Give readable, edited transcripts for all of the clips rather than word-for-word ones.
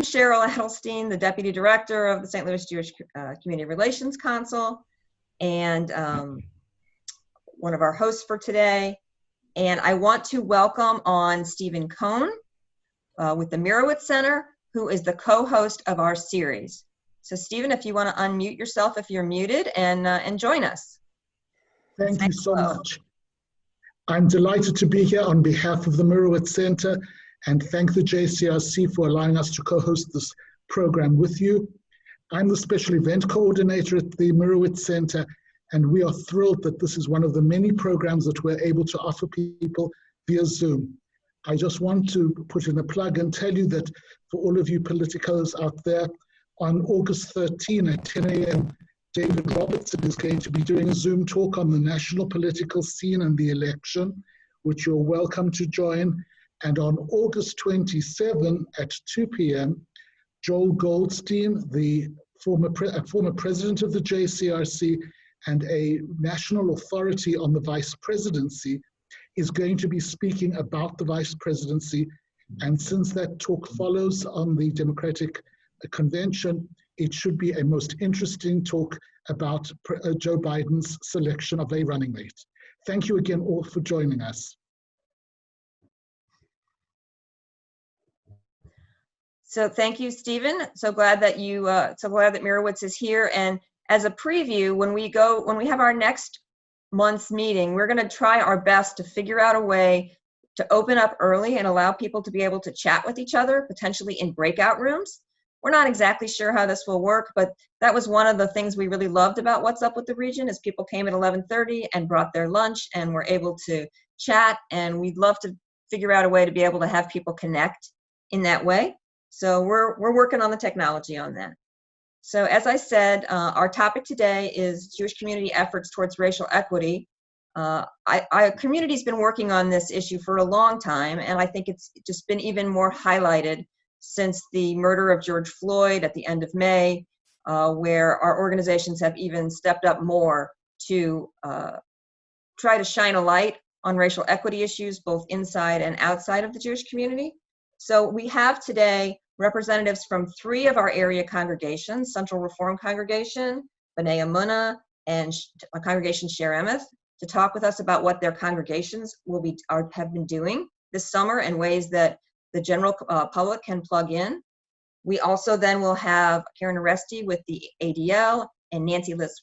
I'm Shaare Emeleth, the Deputy Director of the St. Louis Jewish Community Relations Council, and one of our hosts for today. And I want to welcome on Stephen Cohn with the Mirowitz Center, who is the co-host of our series. So Stephen, if you want to unmute yourself if you're muted and join us. Thank you so much. I'm delighted to be here on behalf of the Mirowitz Center and thank the JCRC for allowing us to co-host this program with you. I'm the Special Event Coordinator at the Mirowitz Center, and we are thrilled that this is one of the many programs that we're able to offer people via Zoom. I just want to put in a plug and tell you that for all of you politicos out there, on August 13 at 10 a.m., David Robertson is going to be doing a Zoom talk on the national political scene and the election, which you're welcome to join. And on August 27 at 2 p.m., Joel Goldstein, the former president of the JCRC and a national authority on the vice presidency, is going to be speaking about the vice presidency. And since that talk follows on the Democratic Convention, it should be a most interesting talk about Joe Biden's selection of a running mate. Thank you again all for joining us. So thank you, Stephen. So glad that Mirowitz is here. And as a preview, when we have our next month's meeting, we're going to try our best to figure out a way to open up early and allow people to be able to chat with each other, potentially in breakout rooms. We're not exactly sure how this will work, but that was one of the things we really loved about What's Up with the Region is people came at 11:30 and brought their lunch and were able to chat, and we'd love to figure out a way to be able to have people connect in that way. So we're working on the technology on that. So as I said, our topic today is Jewish community efforts towards racial equity. Our community's been working on this issue for a long time, and I think it's just been even more highlighted since the murder of George Floyd at the end of May, where our organizations have even stepped up more to try to shine a light on racial equity issues, both inside and outside of the Jewish community. So we have today representatives from 3 of our area congregations, Central Reform Congregation, B'na Amoona, and a congregation Shaare Emeth, to talk with us about what their congregations have been doing this summer and ways that the general public can plug in. We also then will have Karen Aroesty with the ADL and Nancy Litz.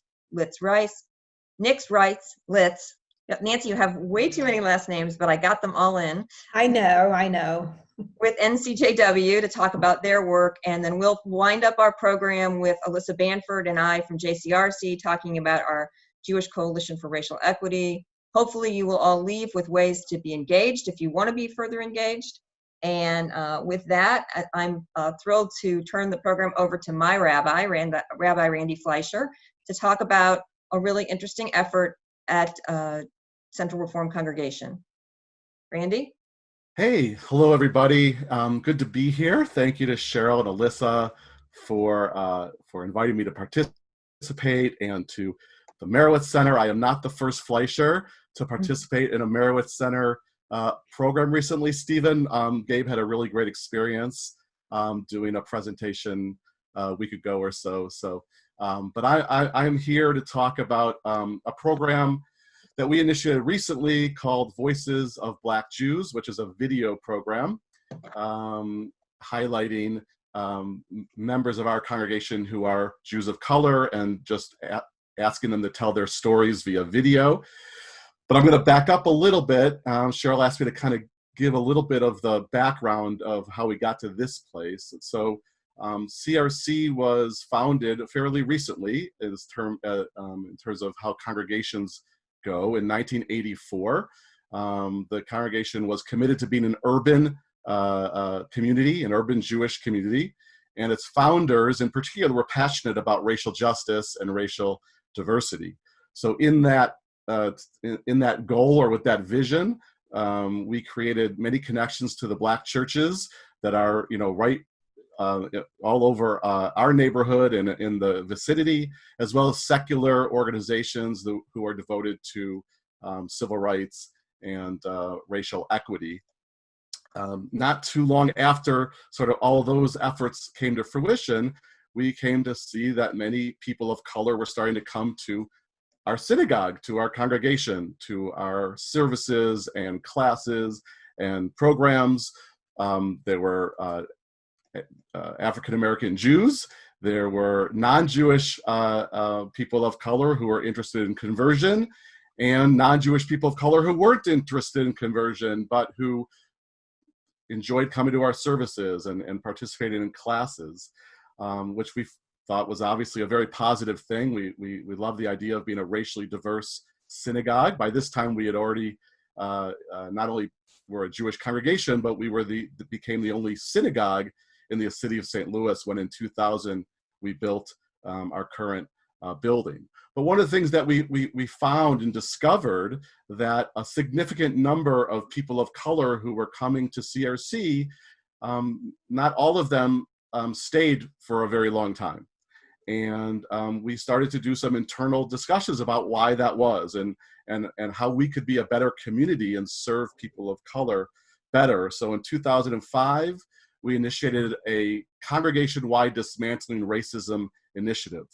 Nancy, you have way too many last names, but I got them all in. I know. With NCJW to talk about their work, and then we'll wind up our program with Alyssa Banford and I from JCRC talking about our Jewish Coalition for Racial Equity. Hopefully you will all leave with ways to be engaged if you want to be further engaged. And with that, I'm thrilled to turn the program over to my rabbi, Rabbi Randy Fleisher, to talk about a really interesting effort at Central Reform Congregation. Randy? Hey, hello everybody. Good to be here. Thank you to Cheryl and Alyssa for inviting me to participate, and to the Mirowitz Center. I am not the first Fleisher to participate in a Mirowitz Center program recently, Stephen. Gabe had a really great experience doing a presentation a week ago or so. But I'm here to talk about a program that we initiated recently called Voices of Black Jews, which is a video program highlighting members of our congregation who are Jews of color and just asking them to tell their stories via video. But I'm going to back up a little bit. Cheryl asked me to kind of give a little bit of the background of how we got to this place. So CRC was founded fairly recently in terms of how congregations go. In 1984, the congregation was committed to being an urban community, an urban Jewish community, and its founders in particular were passionate about racial justice and racial diversity. So in that goal, or with that vision, we created many connections to the Black churches that are, right all over our neighborhood and in the vicinity, as well as secular organizations who are devoted to civil rights and racial equity. Not too long after sort of all those efforts came to fruition, we came to see that many people of color were starting to come to our synagogue, to our congregation, to our services and classes and programs. There were African-American Jews. There were non-Jewish people of color who were interested in conversion, and non-Jewish people of color who weren't interested in conversion, but who enjoyed coming to our services and participating in classes, which we thought was obviously a very positive thing. We love the idea of being a racially diverse synagogue. By this time, we had already not only were a Jewish congregation, but we were became the only synagogue in the city of St. Louis when in 2000 we built our current building. But one of the things that we found and discovered that a significant number of people of color who were coming to CRC, not all of them stayed for a very long time. And we started to do some internal discussions about why that was and how we could be a better community and serve people of color better. So in 2005, we initiated a congregation-wide dismantling racism initiative,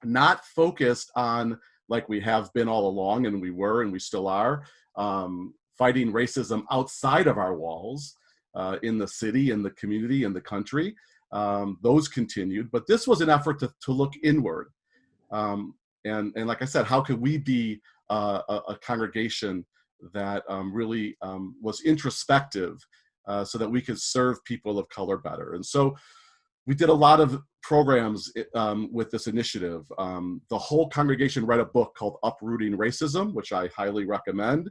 not focused on, like we have been all along, and we were and we still are, fighting racism outside of our walls, in the city, in the community, in the country. Those continued, but this was an effort to look inward. And like I said, how could we be a congregation that really was introspective, so that we could serve people of color better? And so we did a lot of programs with this initiative. The whole congregation read a book called Uprooting Racism, which I highly recommend.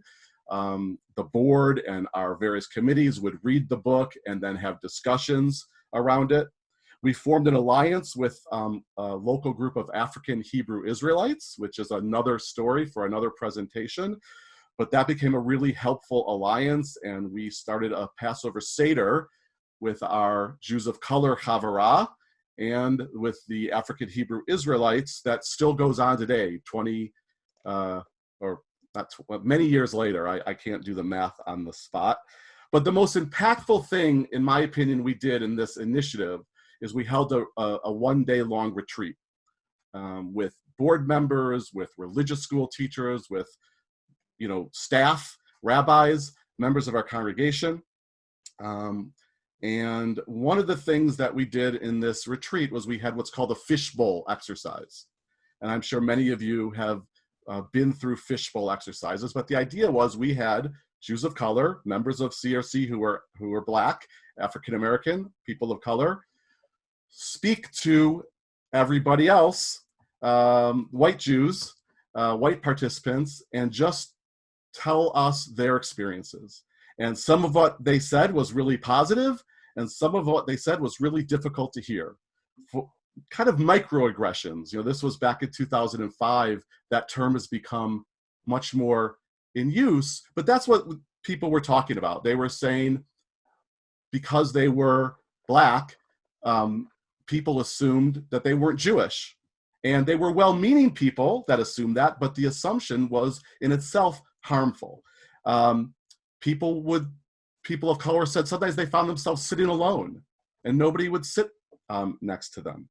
The board and our various committees would read the book and then have discussions around it. We formed an alliance with a local group of African Hebrew Israelites, which is another story for another presentation. But that became a really helpful alliance, and we started a Passover Seder with our Jews of color Havara and with the African Hebrew Israelites that still goes on today, many years later. I can't do the math on the spot. But the most impactful thing, in my opinion, we did in this initiative is we held a one-day-long retreat with board members, with religious school teachers, with staff, rabbis, members of our congregation. And one of the things that we did in this retreat was we had what's called a fishbowl exercise. And I'm sure many of you have been through fishbowl exercises, but the idea was we had Jews of color, members of CRC who were Black, African-American, people of color, speak to everybody else, white Jews, white participants, and just tell us their experiences. And some of what they said was really positive, and some of what they said was really difficult to hear. Kind of microaggressions. This was back in 2005. That term has become much more in use, but that's what people were talking about. They were saying because they were Black, people assumed that they weren't Jewish. And they were well-meaning people that assumed that, but the assumption was in itself harmful. People of color said sometimes they found themselves sitting alone and nobody would sit next to them.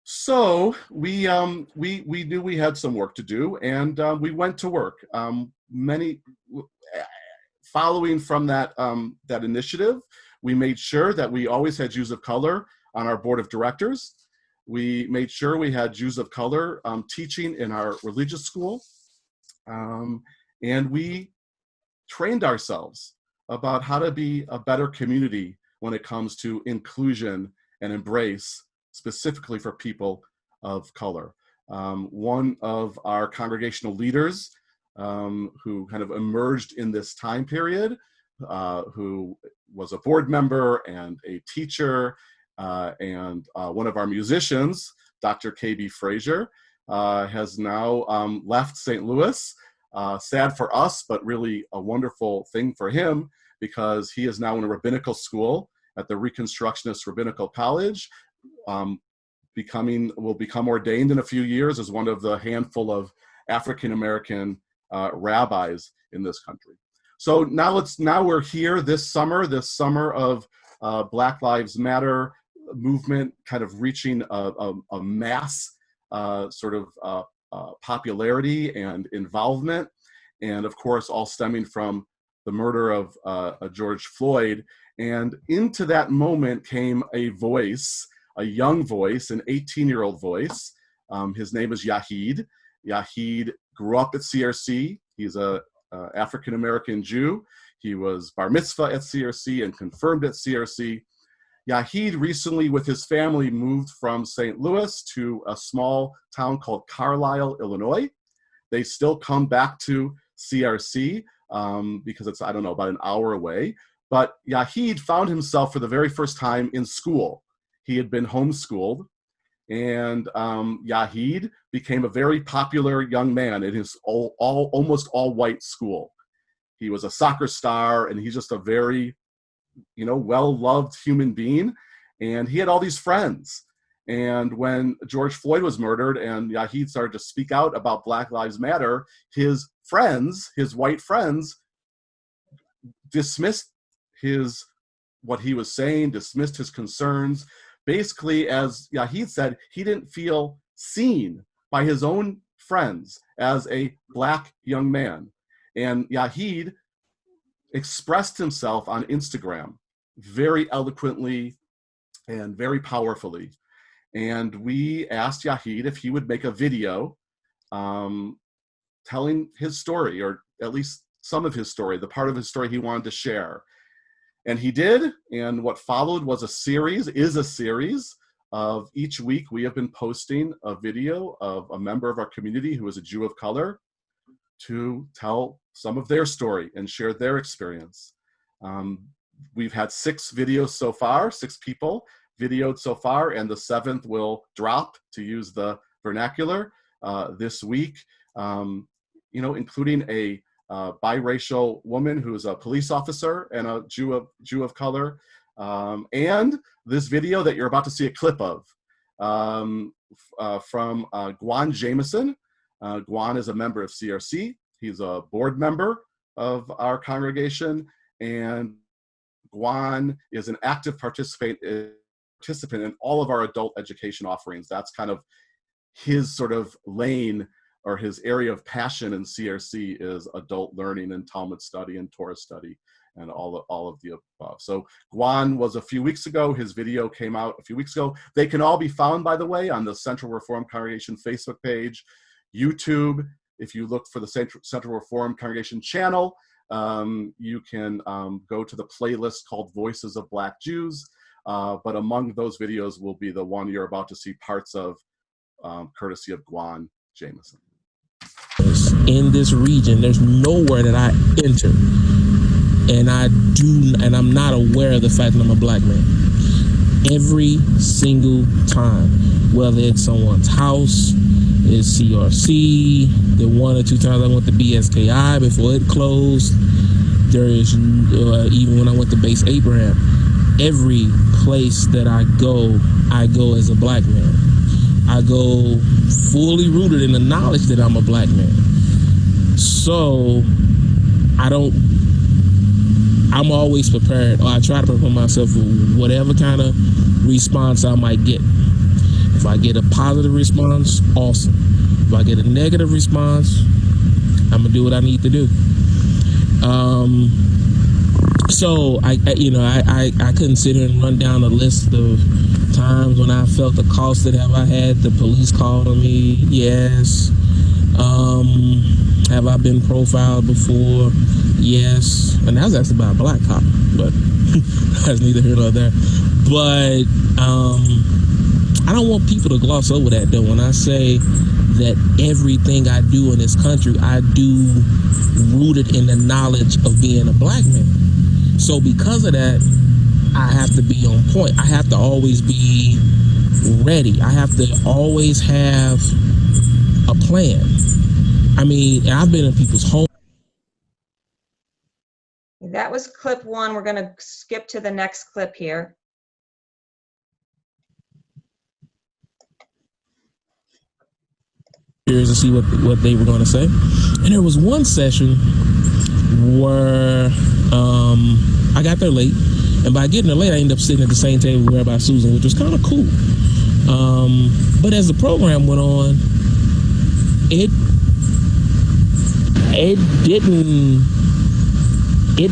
So we knew we had some work to do, and we went to work. Following from that initiative, we made sure that we always had Jews of color on our board of directors. We made sure we had Jews of color teaching in our religious school. And we trained ourselves about how to be a better community when it comes to inclusion and embrace, specifically for people of color. One of our congregational leaders who kind of emerged in this time period, who was a board member and a teacher, and one of our musicians, Dr. KB Frazier, has now left St. Louis. Sad for us, but really a wonderful thing for him, because he is now in a rabbinical school at the Reconstructionist Rabbinical College, will become ordained in a few years as one of the handful of African-American rabbis in this country. So now we're here this summer of Black Lives Matter movement kind of reaching a mass sort of popularity and involvement. And of course, all stemming from the murder of George Floyd. And into that moment came a voice, a young voice, an 18-year-old voice. His name is Yahid. Yahid grew up at CRC. He's a African-American Jew. He was bar mitzvah at CRC and confirmed at CRC. Yahid recently, with his family, moved from St. Louis to a small town called Carlisle, Illinois. They still come back to CRC because it's, I don't know, about an hour away. But Yahid found himself for the very first time in school. He had been homeschooled, and Yahid became a very popular young man in his almost all-white school. He was a soccer star, and he's just a very, well-loved human being. And he had all these friends. And when George Floyd was murdered and Yahid started to speak out about Black Lives Matter, his friends, his white friends, dismissed what he was saying, dismissed his concerns. Basically, as Yahid said, he didn't feel seen by his own friends as a Black young man. And Yahid expressed himself on Instagram very eloquently and very powerfully. And we asked Yahid if he would make a video telling his story, or at least some of his story, the part of his story he wanted to share. And he did, and what followed is a series of each week we have been posting a video of a member of our community who is a Jew of color to tell some of their story and share their experience. We've had 6 videos so far, 6 people videoed so far, and the 7th will drop, to use the vernacular, this week, including a biracial woman who's a police officer and a Jew of color, and this video that you're about to see a clip of from Gwan Jameson. Gwan is a member of CRC. He's a board member of our congregation, and Gwan is an active participant in all of our adult education offerings. That's kind of his sort of lane, or his area of passion in CRC is adult learning and Talmud study and Torah study and all of the above. So Gwan was a few weeks ago. His video came out a few weeks ago. They can all be found, by the way, on the Central Reform Congregation Facebook page, YouTube. If you look for the Central Reform Congregation channel, you can go to the playlist called Voices of Black Jews. But among those videos will be the one you're about to see parts of, courtesy of Gwan Jameson. In this region, there's nowhere that I enter and I'm not aware of the fact that I'm a Black man. Every single time, whether it's someone's house, it's CRC, the 1 or 2 times I went to BSKI before it closed, there is, even when I went to Base Abraham, every place that I go as a Black man. I go fully rooted in the knowledge that I'm a Black man. So I'm always prepared, or I try to prepare myself for whatever kind of response I might get. If I get a positive response, awesome. If I get a negative response, I'm gonna do what I need to do. So I couldn't sit here and run down a list of times when I felt accosted. Have I had the police call on me? Yes. Have I been profiled before? Yes. And that was actually by a Black cop, but that's neither here nor there. But I don't want people to gloss over that, though. When I say that everything I do in this country, I do rooted in the knowledge of being a Black man. So because of that, I have to be on point. I have to always be ready. I have to always have a plan. I mean, I've been in people's homes. That was clip 1. We're going to skip to the next clip here. To see what they were going to say. And there was one session where I got there late, and by getting there late, I ended up sitting at the same table with Rabbi Susan, which was kind of cool. But as the program went on, it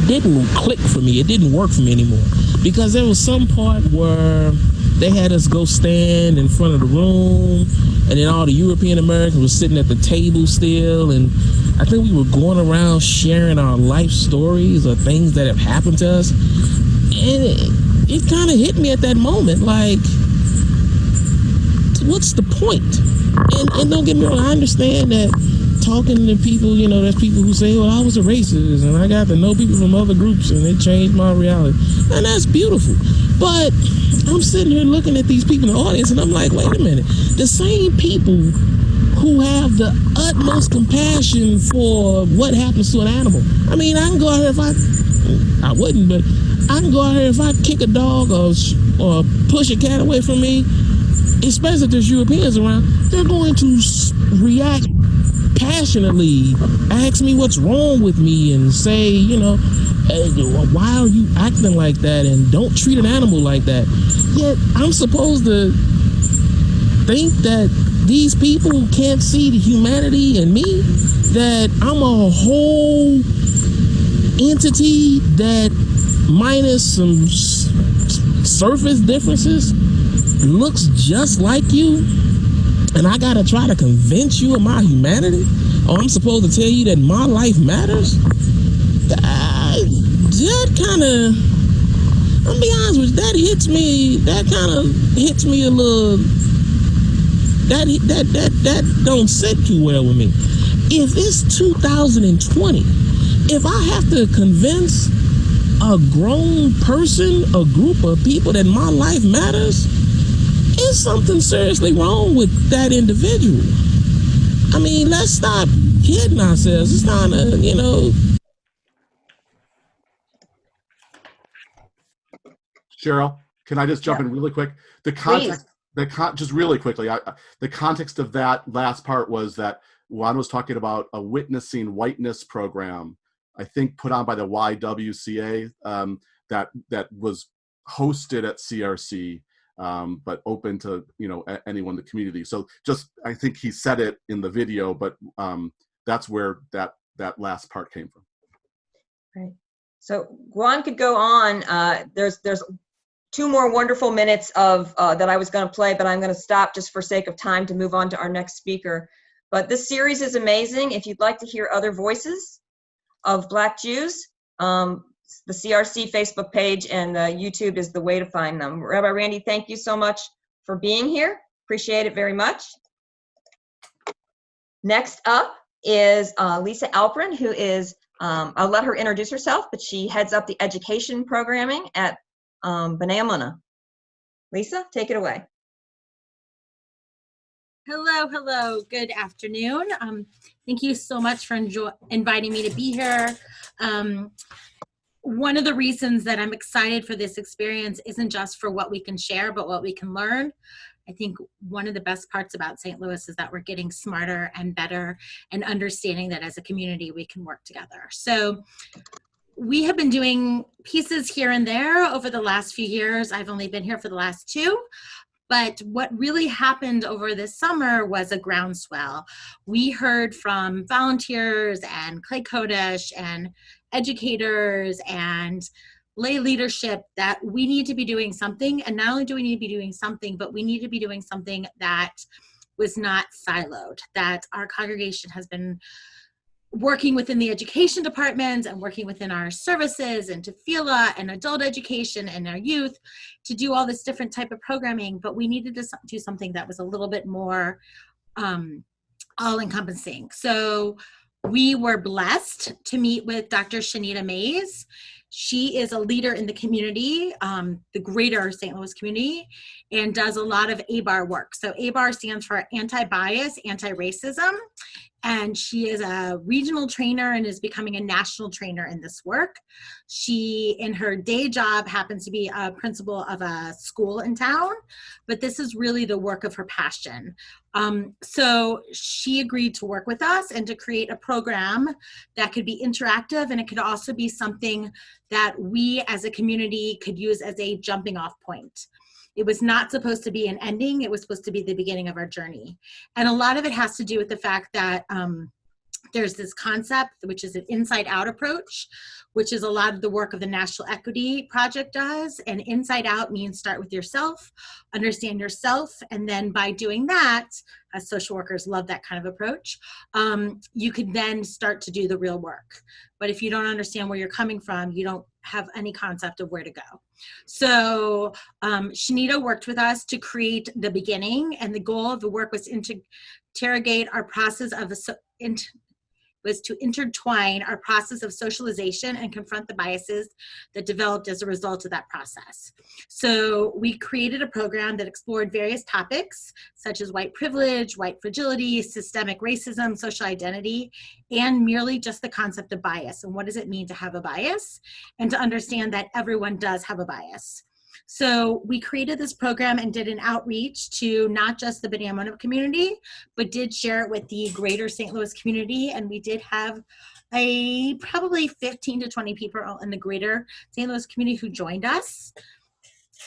didn't click for me. It didn't work for me anymore, because there was some part where they had us go stand in front of the room, and then all the European Americans were sitting at the table still, and I think we were going around sharing our life stories or things that have happened to us, and it kind of hit me at that moment, like, what's the point? And don't get me wrong, I understand that talking to people, you know, there's people who say, well, I was a racist and I got to know people from other groups and it changed my reality. And that's beautiful. But I'm sitting here looking at these people in the audience and I'm like, wait a minute. The same people who have the utmost compassion for what happens to an animal. I mean, I can go out here if I wouldn't, but I can go out here if I kick a dog or push a cat away from me, especially if there's Europeans around, they're going to react passionately, ask me what's wrong with me, and say, you know, hey, why are you acting like that, and don't treat an animal like that. Yet I'm supposed to think that these people can't see the humanity in me, that I'm a whole entity that, minus some surface differences, looks just like you, and I gotta try to convince you of my humanity, or I'm supposed to tell you that my life matters. That kind of, I'll be honest with you, that kind of hits me a little, that don't sit too well with me. If it's 2020, if I have to convince a grown person, a group of people, that my life matters, is something seriously wrong with that individual. I mean, let's stop kidding ourselves. It's not a, you know. Cheryl, can I just jump in really quick? The context, just really quickly, the context of that last part was that Juan was talking about a witnessing whiteness program, I think put on by the YWCA, that was hosted at CRC. But open to, you know, anyone in the community. So just, I think he said it in the video, but that's where that last part came from. Right. So Juan could go on. There's 2 more wonderful minutes of that I was going to play, but I'm going to stop just for sake of time to move on to our next speaker. But this series is amazing. If you'd like to hear other voices of Black Jews, the CRC Facebook page and YouTube is the way to find them. Rabbi Randy, thank you so much for being here. Appreciate it very much. Next up is Liessa Alperin, who is, I'll let her introduce herself, but she heads up the education programming at B'na Amoona. Liessa, take it away. Hello, good afternoon. Thank you so much for inviting me to be here. One of the reasons that I'm excited for this experience isn't just for what we can share, but what we can learn. I think one of the best parts about St. Louis is that we're getting smarter and better and understanding that as a community we can work together. So we have been doing pieces here and there over the last few years. I've only been here for the last 2. But what really happened over this summer was a groundswell. We heard from volunteers and Clay Kodesh and educators and lay leadership that we need to be doing something. And not only do we need to be doing something, but we need to be doing something that was not siloed, that our congregation has been working within the education department and working within our services and tefillah and adult education and our youth to do all this different type of programming, but we needed to do something that was a little bit more all-encompassing. So we were blessed to meet with Dr. Shanita Mays. She is a leader in the community, the greater St. Louis community, and does a lot of ABAR work. So ABAR stands for anti-bias, anti-racism. and she is a regional trainer and is becoming a national trainer in this work. She, in her day job, happens to be a principal of a school in town, but this is really the work of her passion. So she agreed to work with us and to create a program that could be interactive, and it could also be something that we as a community could use as a jumping off point. It was not supposed to be an ending. It was supposed to be the beginning of our journey. And a lot of it has to do with the fact that there's this concept, which is an inside out approach, which is a lot of the work of the National Equity Project does. And inside out means start with yourself, understand yourself. And then by doing that, as social workers love that kind of approach, you could then start to do the real work. But if you don't understand where you're coming from, you don't have any concept of where to go. So Shanita worked with us to create the beginning, and the goal of the work was to interrogate our process of to intertwine our process of socialization and confront the biases that developed as a result of that process. So we created a program that explored various topics such as white privilege, white fragility, systemic racism, social identity, and merely just the concept of bias. And what does it mean to have a bias? And to understand that everyone does have a bias. So we created this program and did an outreach to not just the B'na Amoona community, but did share it with the greater St. Louis community. And we did have probably 15 to 20 people in the greater St. Louis community who joined us.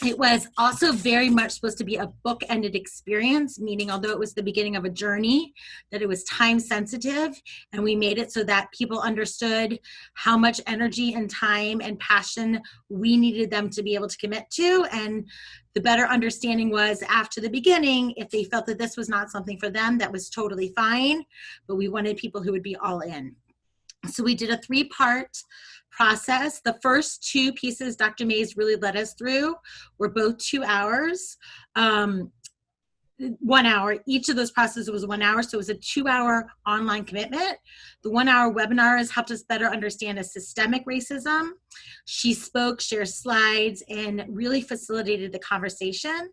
It was also very much supposed to be a book-ended experience, meaning although it was the beginning of a journey, that it was time sensitive, and we made it so that people understood how much energy and time and passion we needed them to be able to commit to. And the better understanding was after the beginning, if they felt that this was not something for them, that was totally fine, but we wanted people who would be all in. So we did a 3-part process. The first 2 pieces Dr. Mays really led us through were both 2 hours, 1 hour. Each of those processes was 1 hour, so it was a 2-hour online commitment. The 1-hour webinar has helped us better understand a systemic racism. She spoke, shared slides, and really facilitated the conversation.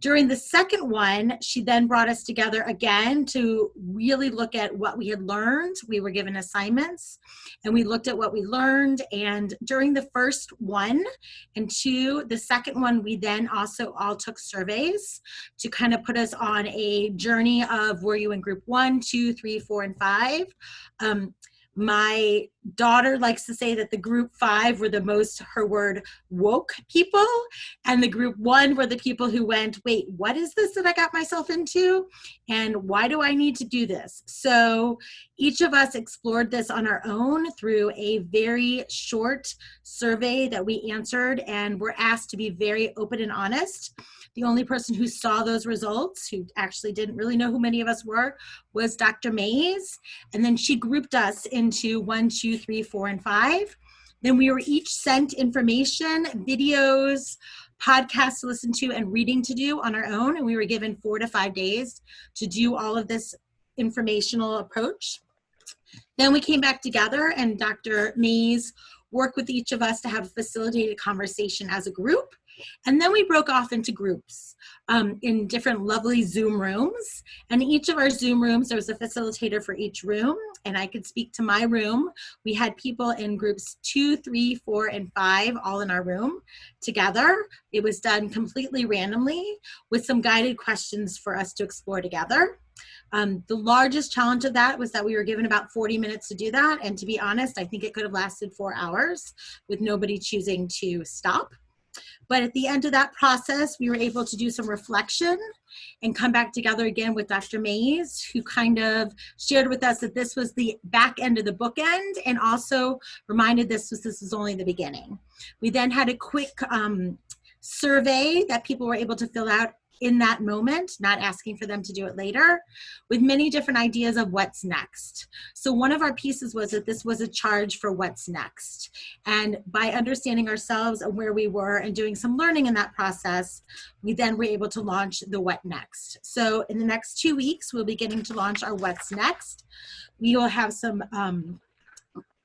During the second one, she then brought us together again to really look at what we had learned. We were given assignments, and we looked at what we learned. And during the first 1 and 2, the second one, we then also all took surveys to kind of put us on a journey of were you in group 1, 2, 3, 4, and 5. My daughter likes to say that the group 5 were the most, her word, woke people, and the group 1 were the people who went, wait, what is this that I got myself into? And why do I need to do this? So each of us explored this on our own through a very short survey that we answered, and were asked to be very open and honest. The only person who saw those results, who actually didn't really know who many of us were, was Dr. Mays. And then she grouped us into 1, 2, 3, 4, and 5. Then we were each sent information, videos, podcasts to listen to, and reading to do on our own. And we were given 4 to 5 days to do all of this informational approach. Then we came back together, and Dr. Mays worked with each of us to have a facilitated conversation as a group. And then we broke off into groups in different lovely Zoom rooms. And in each of our Zoom rooms, there was a facilitator for each room. And I could speak to my room. We had people in groups 2, 3, 4, and 5 all in our room together. It was done completely randomly with some guided questions for us to explore together. The largest challenge of that was that we were given about 40 minutes to do that. And to be honest, I think it could have lasted 4 hours with nobody choosing to stop. But at the end of that process, we were able to do some reflection and come back together again with Dr. Mays, who kind of shared with us that this was the back end of the bookend, and also reminded this was only the beginning. We then had a quick survey that people were able to fill out in that moment, not asking for them to do it later, with many different ideas of what's next. So one of our pieces was that this was a charge for what's next. And by understanding ourselves and where we were and doing some learning in that process, we then were able to launch the What Next. So in the next 2 weeks, we'll be getting to launch our What's Next. We will have some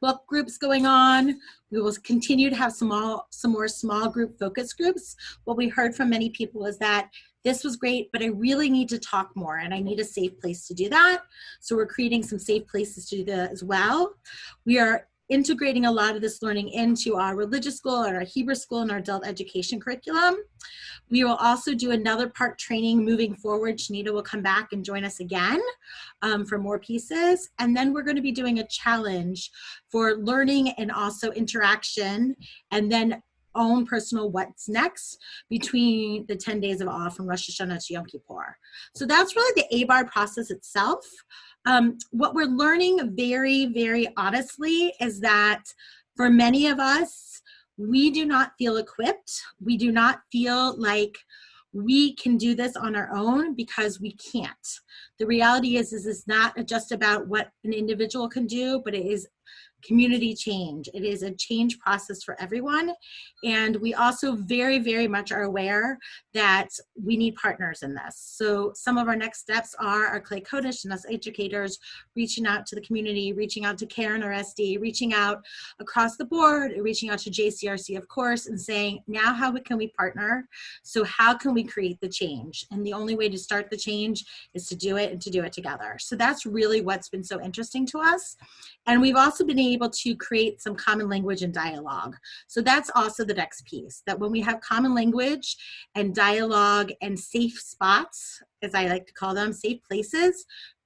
book groups going on. We will continue to have some more small group focus groups. What we heard from many people is that this was great, but I really need to talk more and I need a safe place to do that. So we're creating some safe places to do that as well. We are integrating a lot of this learning into our religious school and our Hebrew school and our adult education curriculum. We will also do another part training moving forward. Shanita will come back and join us again for more pieces. And then we're going to be doing a challenge for learning and also interaction, and then own personal what's next between the 10 days of awe from Rosh Hashanah to Yom Kippur. So that's really the ABAR process itself. What we're learning very, very honestly is that for many of us, we do not feel equipped. We do not feel like we can do this on our own because we can't. The reality is it's not just about what an individual can do, but it is community change. It is a change process for everyone. And we also very, very much are aware that we need partners in this. So some of our next steps are our Clay Kodesh and us educators reaching out to the community, reaching out to Karen Aroesty, reaching out across the board, reaching out to JCRC, of course, and saying, now how can we partner? So how can we create the change? And the only way to start the change is to do it and to do it together. So that's really what's been so interesting to us. And we've also been able to create some common language and dialogue. So that's also the next piece, that when we have common language and dialogue and safe spots, as I like to call them, safe places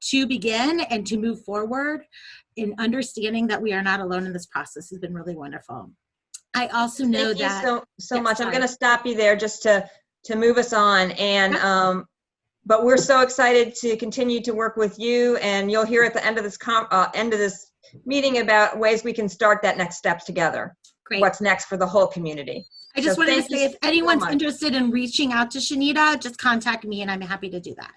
to begin and to move forward in understanding that we are not alone in this process has been really wonderful. I also know that— Thank you so much. sorry. I'm going to stop you there just to move us on. And but we're so excited to continue to work with you, and you'll hear at the end of this meeting about ways we can start that next steps together. Great. What's next for the whole community. I just wanted to say, if anyone's much. interested in reaching out to Shanita, just contact me and I'm happy to do that.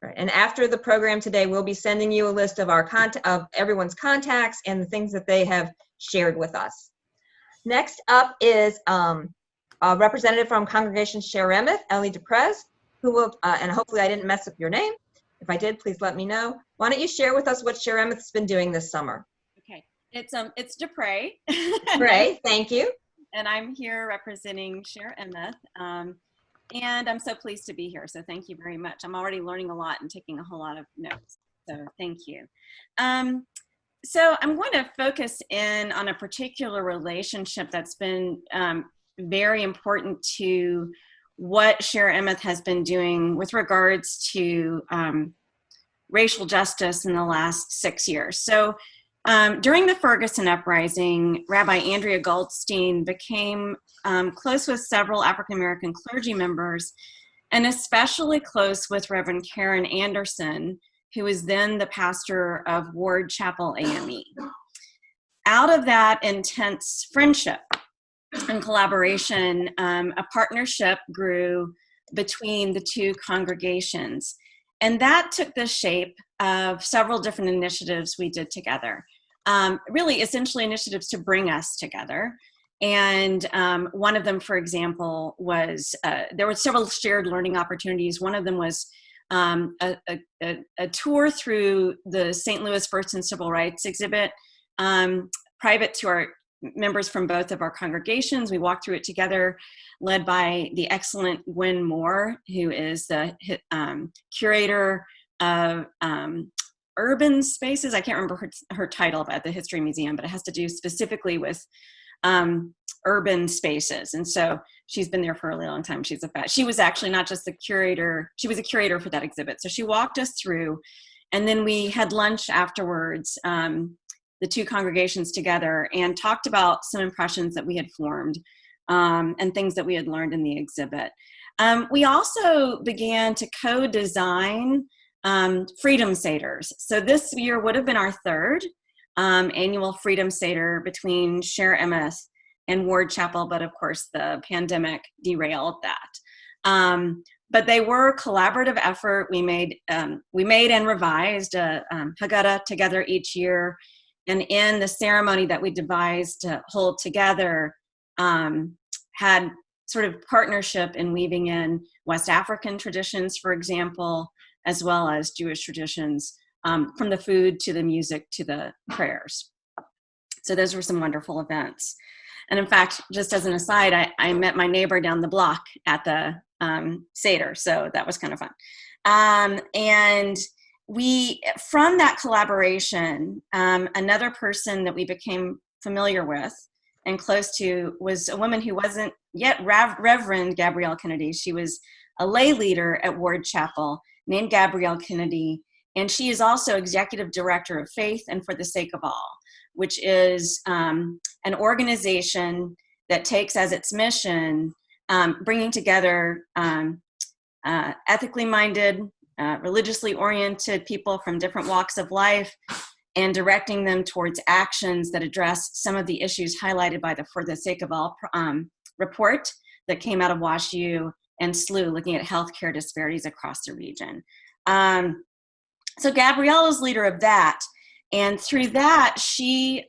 Right. And after the program today, we'll be sending you a list of of everyone's contacts and the things that they have shared with us. Next up is a representative from Congregation Shaare Emeth, Ellie Des Prez, who will, and hopefully I didn't mess up your name. If I did, please let me know. Why don't you share with us what Shaare Emeth has been doing this summer? Okay, it's Des Prez. Great, thank you. And I'm here representing Shaare Emeth. And I'm so pleased to be here, so thank you very much. I'm already learning a lot and taking a whole lot of notes, so thank you. So I'm going to focus in on a particular relationship that's been very important to what Shaare Emeth has been doing with regards to racial justice in the last 6 years. So during the Ferguson uprising, Rabbi Andrea Goldstein became close with several African-American clergy members, and especially close with Reverend Karen Anderson, who was then the pastor of Ward Chapel AME. Out of that intense friendship and collaboration, a partnership grew between the two congregations. And that took the shape of several different initiatives we did together. Really, essentially initiatives to bring us together. And one of them, for example, was, there were several shared learning opportunities. One of them was a tour through the St. Louis First and Civil Rights exhibit, private to our members from both of our congregations. We walked through it together, led by the excellent Gwen Moore, who is the curator of urban spaces. I can't remember her title at the History Museum, but it has to do specifically with urban spaces. And so she's been there for a really long time. She was actually not just the curator, she was a curator for that exhibit. So she walked us through, and then we had lunch afterwards, the two congregations together, and talked about some impressions that we had formed and things that we had learned in the exhibit. We also began to co-design Freedom Seders. So this year would have been our third annual Freedom Seder between Shaare Emeth and Ward Chapel, but of course the pandemic derailed that. But they were a collaborative effort. We made and revised a Haggadah together each year. And in the ceremony that we devised to hold together, had sort of partnership in weaving in West African traditions, for example, as well as Jewish traditions, from the food to the music to the prayers. So those were some wonderful events. And in fact, just as an aside, I met my neighbor down the block at the Seder, so that was kind of fun. And from that collaboration, another person that we became familiar with and close to was a woman who wasn't yet Reverend Gabrielle Kennedy. She was a lay leader at Ward Chapel named Gabrielle Kennedy, and she is also Executive Director of Faith and For the Sake of All, which is an organization that takes as its mission bringing together ethically minded, religiously oriented people from different walks of life and directing them towards actions that address some of the issues highlighted by the For the Sake of All report that came out of WashU and SLU, looking at healthcare disparities across the region. So Gabrielle is leader of that. And through that, she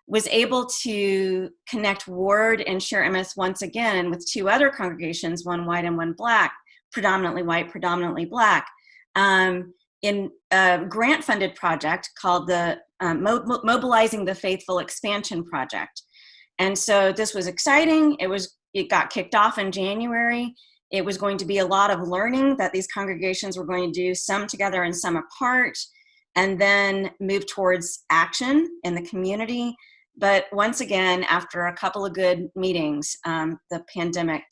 was able to connect Ward and Shaare Emeth once again with two other congregations, one white and one black, predominantly white, predominantly black, in a grant-funded project called the Mobilizing the Faithful Expansion Project. And so this was exciting. It got kicked off in January. It was going to be a lot of learning that these congregations were going to do, some together and some apart, and then move towards action in the community. But once again, after a couple of good meetings, the pandemic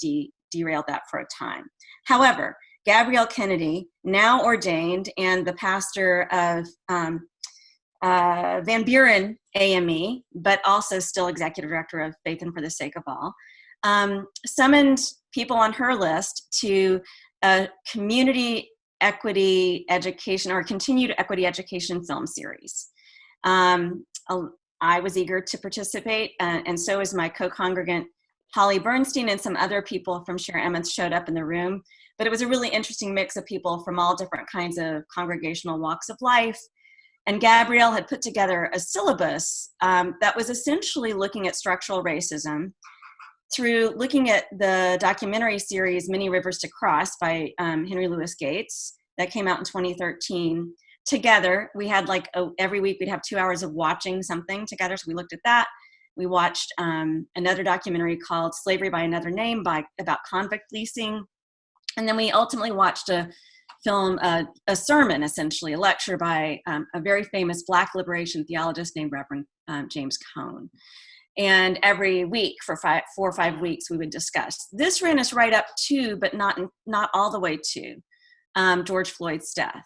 derailed that for a time. However, Gabrielle Kennedy, now ordained and the pastor of Van Buren AME, but also still Executive Director of Faith and For the Sake of All, summoned people on her list to a community equity education or continued equity education film series. I was eager to participate, and so was my co-congregant Holly Bernstein, and some other people from Shaare Emeth showed up in the room. But it was a really interesting mix of people from all different kinds of congregational walks of life. And Gabrielle had put together a syllabus that was essentially looking at structural racism through looking at the documentary series Many Rivers to Cross by Henry Louis Gates that came out in 2013. Together, we had every week we'd have 2 hours of watching something together. So we looked at that. We watched another documentary called Slavery by Another Name about convict leasing. And then we ultimately watched a film, a sermon, essentially, a lecture by a very famous Black liberation theologist named Reverend James Cone. And every week for 4 or 5 weeks, we would discuss. This ran us right up to, but not all the way to, George Floyd's death.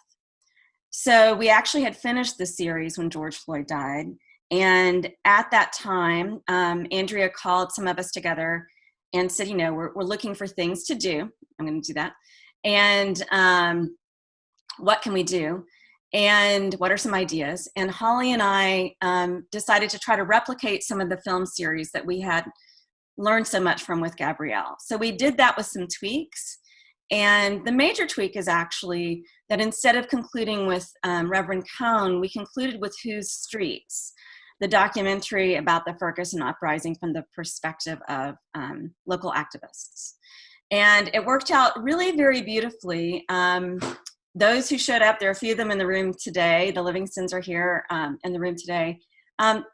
So we actually had finished the series when George Floyd died. And at that time, Andrea called some of us together and said, we're looking for things to do. I'm going to do that. And what can we do? And what are some ideas? And Holly and I decided to try to replicate some of the film series that we had learned so much from with Gabrielle. So we did that with some tweaks. And the major tweak is actually that instead of concluding with Reverend Cone, we concluded with Whose Streets, the documentary about the Ferguson uprising from the perspective of local activists. And it worked out really very beautifully. Those who showed up, there are a few of them in the room today. The Livingstons are here in the room today.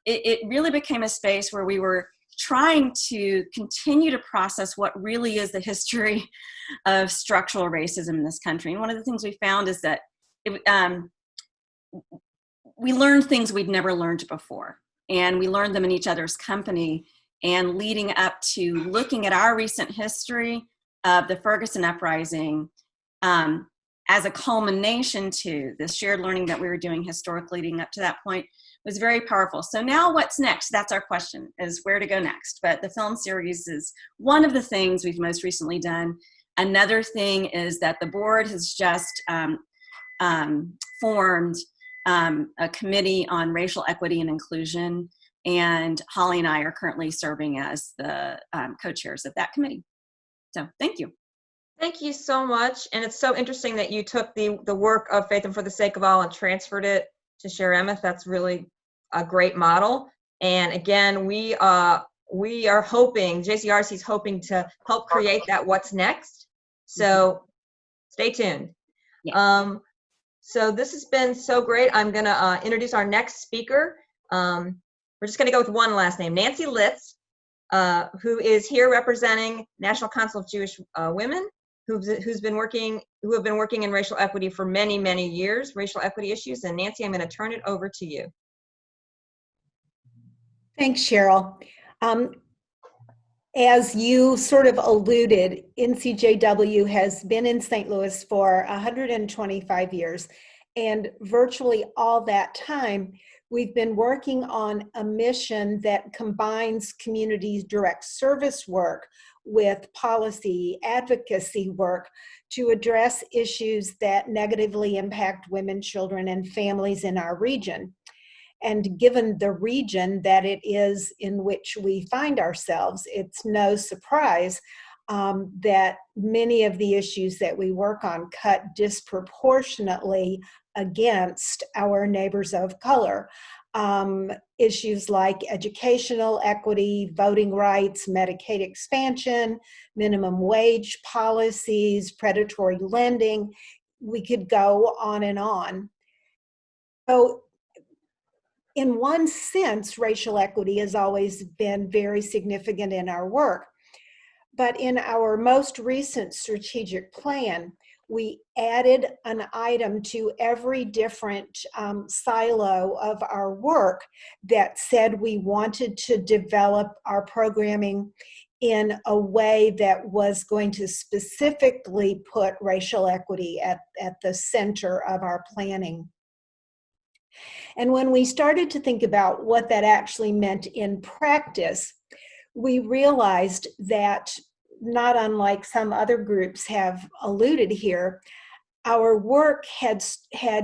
It really became a space where we were trying to continue to process what really is the history of structural racism in this country. And one of the things we found is that we learned things we'd never learned before, and we learned them in each other's company. And leading up to looking at our recent history of the Ferguson uprising as a culmination to this shared learning that we were doing historically leading up to that point was very powerful. So now what's next? That's our question, is where to go next. But the film series is one of the things we've most recently done. Another thing is that the board has just formed a committee on racial equity and inclusion. And Holly and I are currently serving as the co-chairs of that committee. So thank you. Thank you so much. And it's so interesting that you took the work of Faith and For the Sake of All and transferred it to Shaare Emeth. That's really a great model. And again, we are hoping, JCRC is hoping to help create that what's next. So stay tuned. Yeah. So this has been so great. I'm gonna introduce our next speaker. we're just going to go with one last name, Nancy Litz, who is here representing National Council of Jewish Women, who have been working in racial equity for many, many years, racial equity issues. And Nancy, I'm going to turn it over to you. Thanks, Cheryl. As you sort of alluded, NCJW has been in St. Louis for 125 years, and virtually all that time, we've been working on a mission that combines community direct service work with policy advocacy work to address issues that negatively impact women, children, and families in our region. And given the region that it is in which we find ourselves, it's no surprise that many of the issues that we work on cut disproportionately against our neighbors of color. Issues like educational equity, voting rights, Medicaid expansion, minimum wage policies, predatory lending. We could go on and on. So, in one sense, racial equity has always been very significant in our work. But in our most recent strategic plan, we added an item to every different silo of our work that said we wanted to develop our programming in a way that was going to specifically put racial equity at the center of our planning. And when we started to think about what that actually meant in practice, we realized that, not unlike some other groups have alluded here, our work had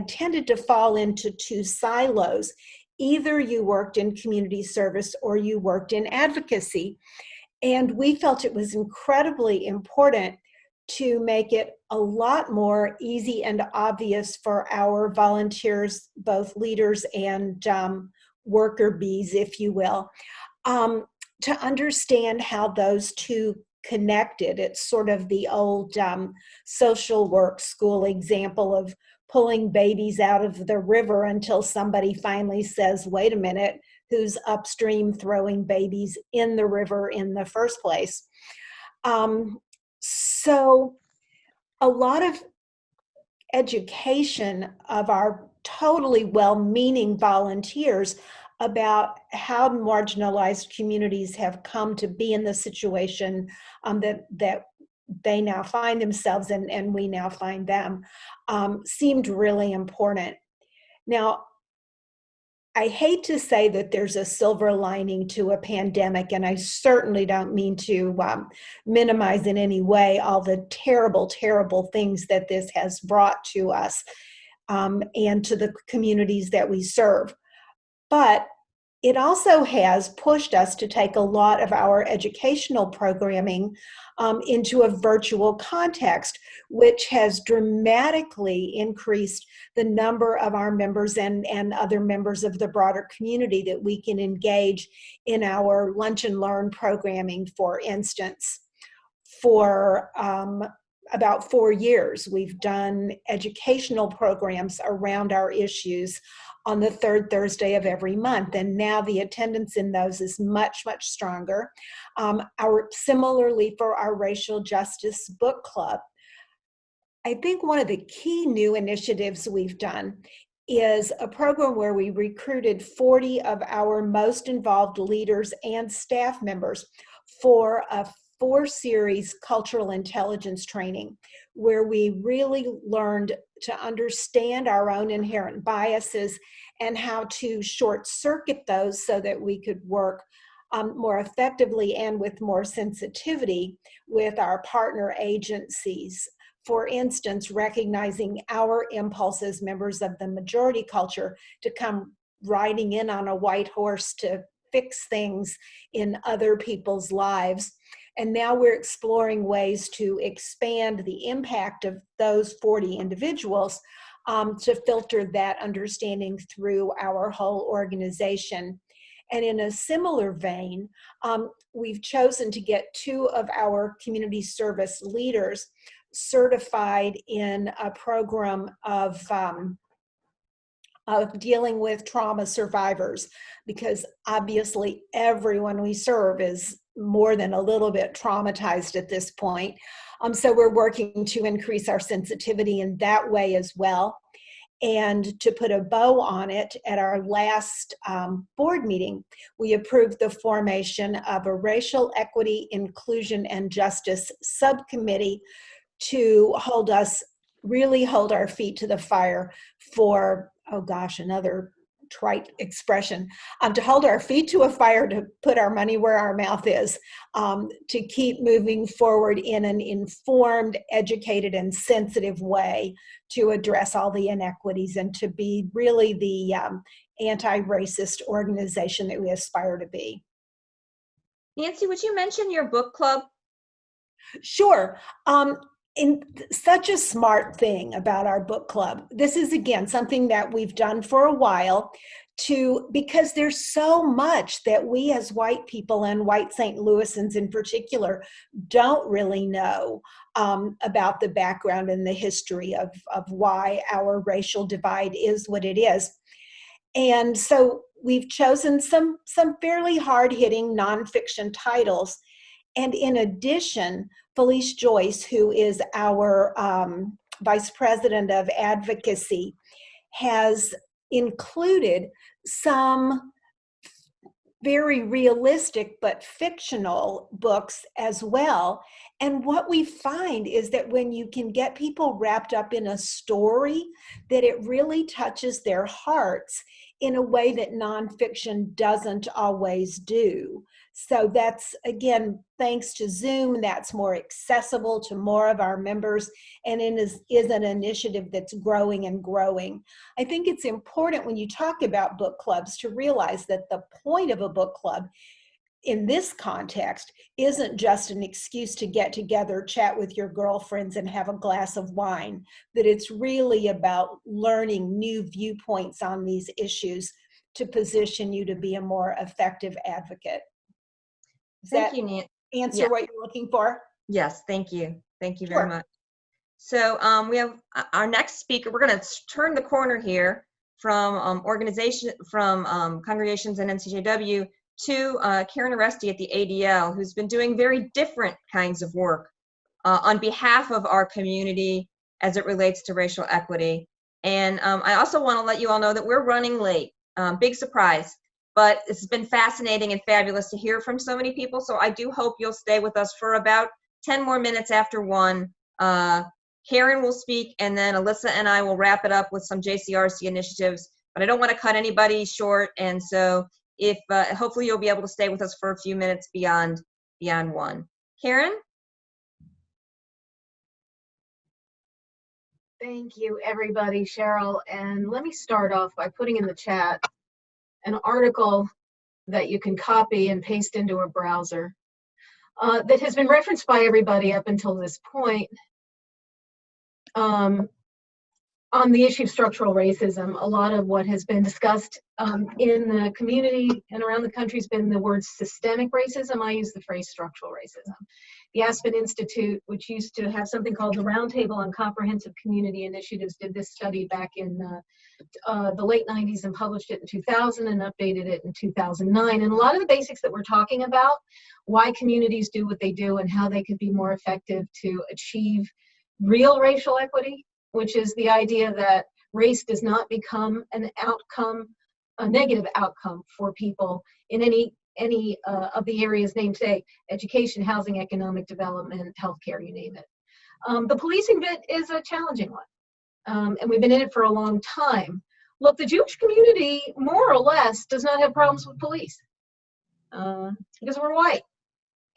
tended to fall into two silos. Either you worked in community service or you worked in advocacy. And we felt it was incredibly important to make it a lot more easy and obvious for our volunteers, both leaders and worker bees, if you will, to understand how those two connected. It's sort of the old social work school example of pulling babies out of the river until somebody finally says, wait a minute, who's upstream throwing babies in the river in the first place? So a lot of education of our totally well-meaning volunteers about how marginalized communities have come to be in the situation that they now find themselves in, and we now find them, seemed really important. Now, I hate to say that there's a silver lining to a pandemic, and I certainly don't mean to minimize in any way all the terrible, terrible things that this has brought to us and to the communities that we serve. But it also has pushed us to take a lot of our educational programming into a virtual context, which has dramatically increased the number of our members and other members of the broader community that we can engage in our lunch and learn programming, for instance. For about 4 years, we've done educational programs around our issues on the third Thursday of every month, and now the attendance in those is much, much stronger. Similarly, for our racial justice book club, I think one of the key new initiatives we've done is a program where we recruited 40 of our most involved leaders and staff members for a 4-series cultural intelligence training, where we really learned to understand our own inherent biases and how to short circuit those so that we could work more effectively and with more sensitivity with our partner agencies. For instance, recognizing our impulse as members of the majority culture to come riding in on a white horse to fix things in other people's lives. And now we're exploring ways to expand the impact of those 40 individuals to filter that understanding through our whole organization. And in a similar vein, we've chosen to get 2 of our community service leaders certified in a program of of dealing with trauma survivors, because obviously everyone we serve is more than a little bit traumatized at this point. So we're working to increase our sensitivity in that way as well. And to put a bow on it, at our last board meeting, we approved the formation of a racial equity, inclusion, and justice subcommittee to really hold our feet to the fire for, oh gosh, another trite expression, to hold our feet to a fire, to put our money where our mouth is, to keep moving forward in an informed, educated, and sensitive way to address all the inequities and to be really the anti-racist organization that we aspire to be. Nancy, would you mention your book club? Sure. In such a smart thing about our book club, this is again something that we've done for a while, because there's so much that we as white people and white St. Louisans in particular don't really know about the background and the history of why our racial divide is what it is. And so we've chosen some fairly hard-hitting nonfiction titles. And in addition, Felice Joyce, who is our Vice President of Advocacy, has included some very realistic but fictional books as well. And what we find is that when you can get people wrapped up in a story, that it really touches their hearts in a way that nonfiction doesn't always do. So that's, again, thanks to Zoom, that's more accessible to more of our members, and it is an initiative that's growing and growing. I think it's important when you talk about book clubs to realize that the point of a book club in this context isn't just an excuse to get together, chat with your girlfriends, and have a glass of wine, that it's really about learning new viewpoints on these issues to position you to be a more effective advocate. Thank you, Nancy. Answer what you're looking for? Yes, thank you. Thank you Sure. very much. So we have our next speaker. We're going to turn the corner here from congregations and NCJW to Karen Aroesty at the ADL, who's been doing very different kinds of work on behalf of our community as it relates to racial equity. And I also want to let you all know that we're running late. Big surprise. But it's been fascinating and fabulous to hear from so many people. So I do hope you'll stay with us for about 10 more minutes after 1. Karen will speak, and then Alyssa and I will wrap it up with some JCRC initiatives. But I don't want to cut anybody short, and so if hopefully you'll be able to stay with us for a few minutes beyond 1. Karen? Thank you, everybody, Cheryl. And let me start off by putting in the chat an article that you can copy and paste into a browser that has been referenced by everybody up until this point on the issue of structural racism. A lot of what has been discussed in the community and around the country has been the word systemic racism. I use the phrase structural racism. The Aspen Institute, which used to have something called the Roundtable on Comprehensive Community Initiatives, did this study back in the late 90s and published it in 2000 and updated it in 2009. And a lot of the basics that we're talking about, why communities do what they do and how they could be more effective to achieve real racial equity, which is the idea that race does not become an outcome, a negative outcome for people in any of the areas named today: education, housing, economic development, healthcare, you name it. The policing bit is a challenging one, and we've been in it for a long time. Look, the Jewish community, more or less, does not have problems with police because we're white.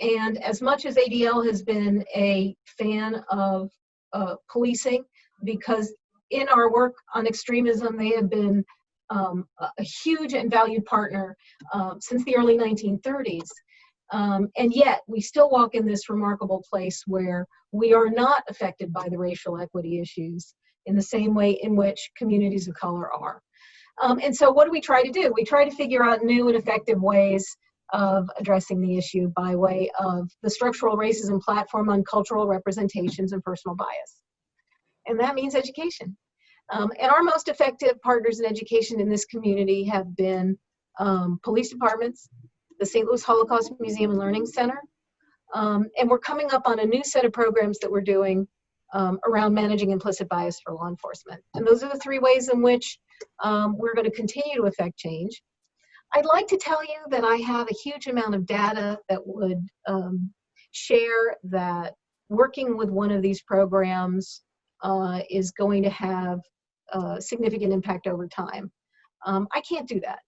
And as much as ADL has been a fan of policing, because in our work on extremism, they have been a huge and valued partner since the early 1930s. And yet we still walk in this remarkable place where we are not affected by the racial equity issues in the same way in which communities of color are. And so what do we try to do? We try to figure out new and effective ways of addressing the issue by way of the Structural Racism Platform on Cultural Representations and Personal Bias. And that means education. And our most effective partners in education in this community have been police departments, the St. Louis Holocaust Museum and Learning Center, and we're coming up on a new set of programs that we're doing around managing implicit bias for law enforcement. And those are the three ways in which we're going to continue to affect change. I'd like to tell you that I have a huge amount of data that would share that working with one of these programs is going to have a significant impact over time. I can't do that.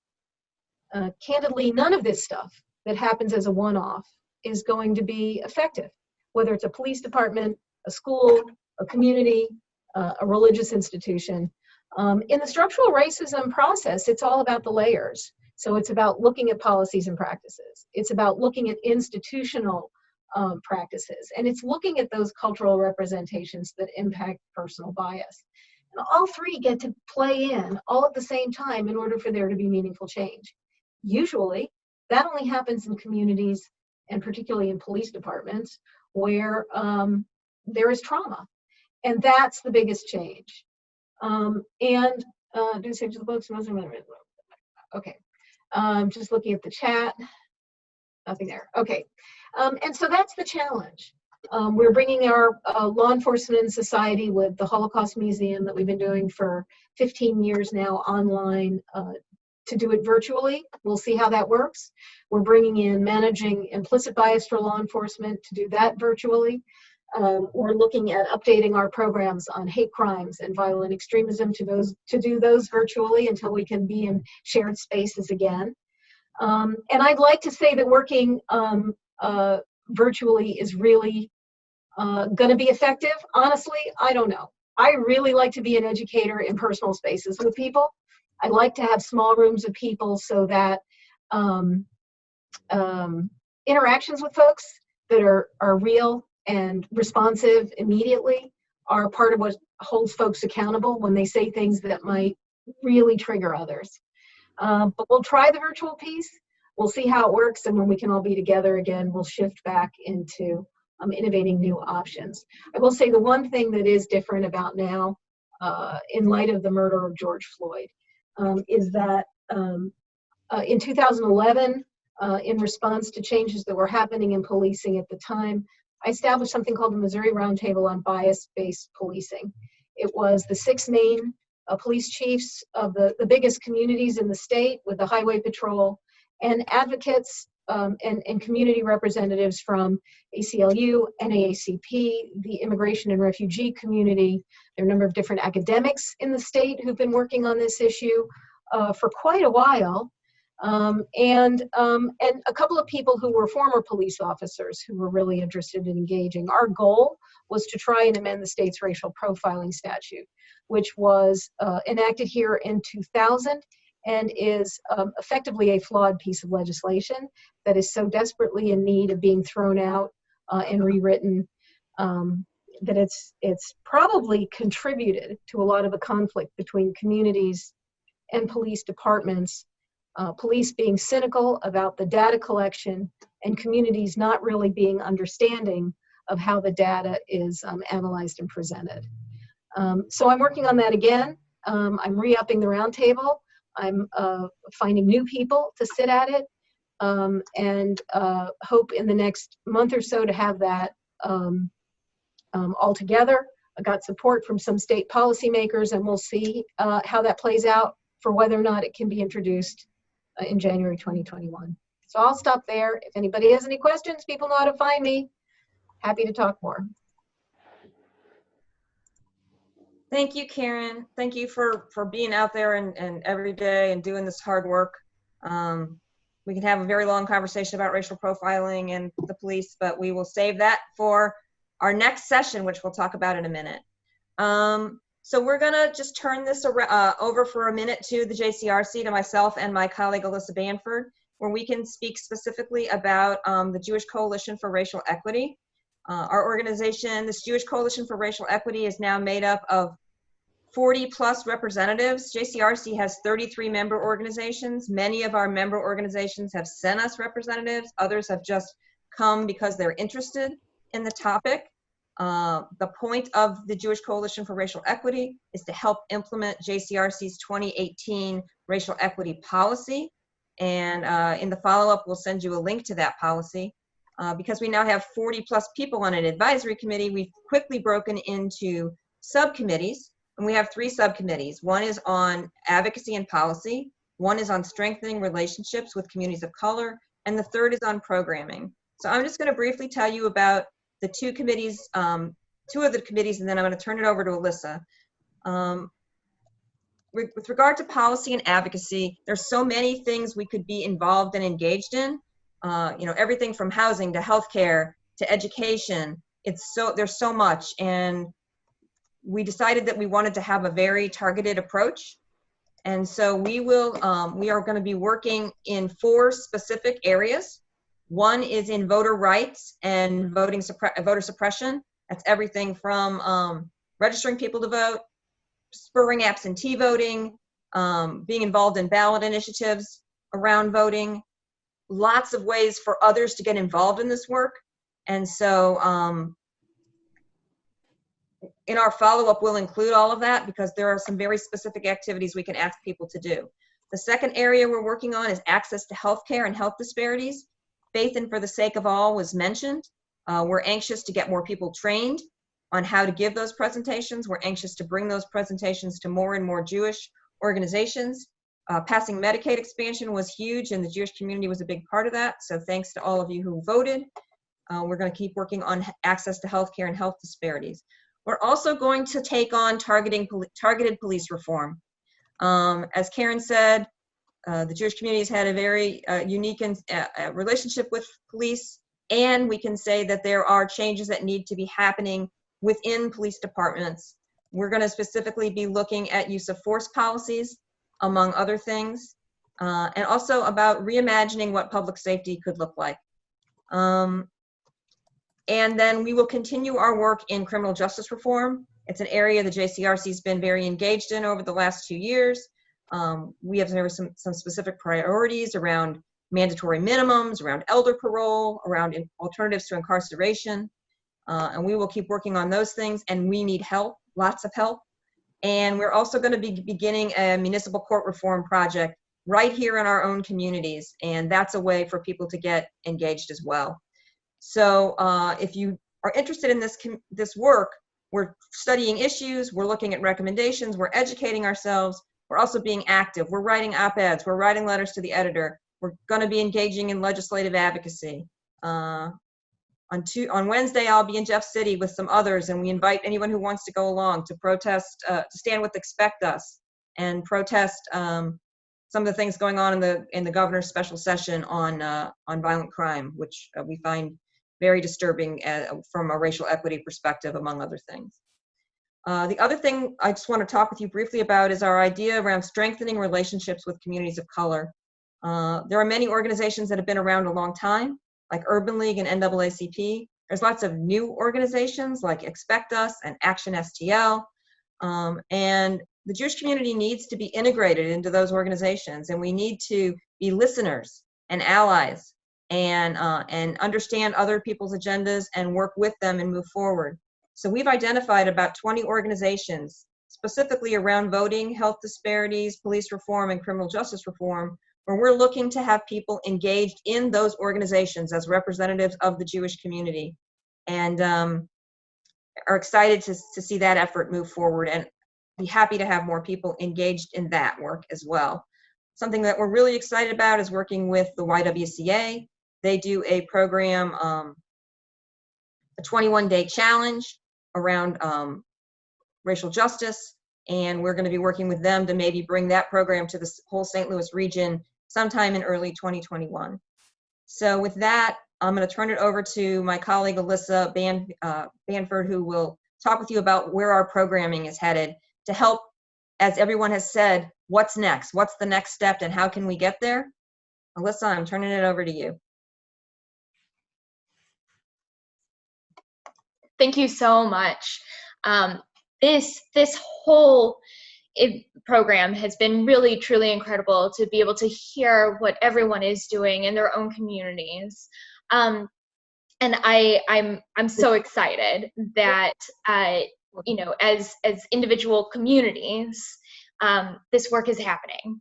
Candidly, none of this stuff that happens as a one-off is going to be effective, whether it's a police department, a school, a community, a religious institution. In the structural racism process, it's all about the layers. So it's about looking at policies and practices. It's about looking at institutional practices. And it's looking at those cultural representations that impact personal bias. And all three get to play in all at the same time in order for there to be meaningful change. Usually, that only happens in communities, and particularly in police departments, where there is trauma. And that's the biggest change. Do you say to the books? Okay. Just looking at the chat. Nothing there. Okay. And so that's the challenge. We're bringing our law enforcement in society with the Holocaust Museum that we've been doing for 15 years now online to do it virtually. We'll see how that works. We're bringing in managing implicit bias for law enforcement to do that virtually. We're looking at updating our programs on hate crimes and violent extremism to do those virtually until we can be in shared spaces again. And I'd like to say that working virtually is really going to be effective. Honestly, I don't know. I really like to be an educator in personal spaces with people. I like to have small rooms of people so that interactions with folks that are real and responsive immediately are part of what holds folks accountable when they say things that might really trigger others. But we'll try the virtual piece. We'll see how it works, and when we can all be together again, we'll shift back into innovating new options. I will say the one thing that is different about now, in light of the murder of George Floyd, is that in 2011, in response to changes that were happening in policing at the time, I established something called the Missouri Roundtable on Bias-Based Policing. It was the 6 main police chiefs of the biggest communities in the state with the Highway Patrol and advocates and community representatives from ACLU, NAACP, the immigration and refugee community. There are a number of different academics in the state who've been working on this issue for quite a while. And a couple of people who were former police officers who were really interested in engaging. Our goal was to try and amend the state's racial profiling statute, which was enacted here in 2000 and is effectively a flawed piece of legislation that is so desperately in need of being thrown out and rewritten that it's probably contributed to a lot of a conflict between communities and police departments. Police being cynical about the data collection and communities not really being understanding of how the data is analyzed and presented. So I'm working on that again. I'm re-upping the roundtable. I'm finding new people to sit at it and hope in the next month or so to have that all together. I got support from some state policymakers, and we'll see how that plays out for whether or not it can be introduced in January 2021. So I'll stop there. If anybody has any questions, people know how to find me. Happy to talk more. Thank you, Karen. Thank you for being out there and every day and doing this hard work. We can have a very long conversation about racial profiling and the police, but we will save that for our next session, which we'll talk about in a minute. So we're gonna just turn this over for a minute to the JCRC, to myself and my colleague Alyssa Banford, where we can speak specifically about the Jewish Coalition for Racial Equity. Our organization, this Jewish Coalition for Racial Equity, is now made up of 40+ representatives. JCRC has 33 member organizations. Many of our member organizations have sent us representatives. Others have just come because they're interested in the topic. The point of the Jewish Coalition for Racial Equity is to help implement JCRC's 2018 racial equity policy. And in the follow-up, we'll send you a link to that policy. Because we now have 40 plus people on an advisory committee, we've quickly broken into subcommittees, and we have 3 subcommittees. One is on advocacy and policy, one is on strengthening relationships with communities of color, and the third is on programming. So I'm just going to briefly tell you about the 2 committees, 2 of the committees, and then I'm going to turn it over to Alyssa. With regard to policy and advocacy, there's so many things we could be involved and engaged in. You know, everything from housing to healthcare to education. There's so much, and we decided that we wanted to have a very targeted approach. And so we are going to be working in 4 specific areas. One is in voter rights and voter suppression. That's everything from registering people to vote, spurring absentee voting, being involved in ballot initiatives around voting, lots of ways for others to get involved in this work. And so in our follow-up, we'll include all of that because there are some very specific activities we can ask people to do. The second area we're working on is access to healthcare and health disparities. Faith and for the sake of all was mentioned. We're anxious to get more people trained on how to give those presentations. We're anxious to bring those presentations to more and more Jewish organizations. Passing Medicaid expansion was huge, and the Jewish community was a big part of that. So thanks to all of you who voted. We're going to keep working on access to healthcare and health disparities. We're also going to take on targeted police reform. As Karen said, the Jewish community has had a very unique relationship with police, and we can say that there are changes that need to be happening within police departments. We're going to specifically be looking at use of force policies, among other things, and also about reimagining what public safety could look like. And then we will continue our work in criminal justice reform. It's an area the JCRC has been very engaged in over the last 2 years. We have some specific priorities around mandatory minimums, around elder parole, around alternatives to incarceration. And we will keep working on those things, and we need help, lots of help. And we're also going to be beginning a municipal court reform project right here in our own communities, and that's a way for people to get engaged as well. So if you are interested in this work, we're studying issues, we're looking at recommendations, we're educating ourselves, we're also being active. We're writing op-eds, we're writing letters to the editor, we're going to be engaging in legislative advocacy. On Wednesday, I'll be in Jeff City with some others, and we invite anyone who wants to go along to protest, to stand with Expect Us and protest some of the things going on in the governor's special session on violent crime, which we find very disturbing from a racial equity perspective, among other things. The other thing I just want to talk with you briefly about is our idea around strengthening relationships with communities of color. There are many organizations that have been around a long time, like Urban League and NAACP. There's lots of new organizations like Expect Us and Action STL. And the Jewish community needs to be integrated into those organizations, and we need to be listeners and allies and understand other people's agendas and work with them and move forward. So we've identified about 20 organizations specifically around voting, health disparities, police reform, and criminal justice reform, where we're looking to have people engaged in those organizations as representatives of the Jewish community, and are excited to see that effort move forward, and be happy to have more people engaged in that work as well. Something that we're really excited about is working with the YWCA. They do a program, a 21-day challenge around racial justice, and we're going to be working with them to maybe bring that program to the whole St. Louis region sometime in early 2021. So with that, I'm going to turn it over to my colleague Alyssa Banford, who will talk with you about where our programming is headed to help, as everyone has said, what's next? What's the next step, and how can we get there? Alyssa, I'm turning it over to you. Thank you so much. This whole program has been really, truly incredible to be able to hear what everyone is doing in their own communities. And And I'm so excited that you know, as individual communities, this work is happening.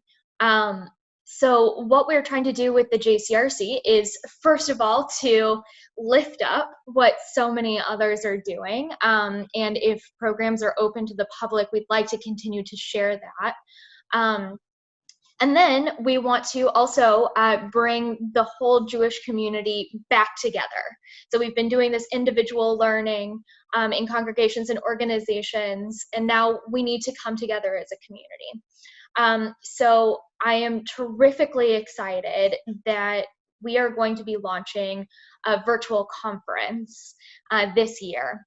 So what we're trying to do with the JCRC is, first of all, to lift up what so many others are doing. And if programs are open to the public, we'd like to continue to share that. And then we want to also bring the whole Jewish community back together. So we've been doing this individual learning in congregations and organizations, and now we need to come together as a community. So I am terrifically excited that we are going to be launching a virtual conference this year.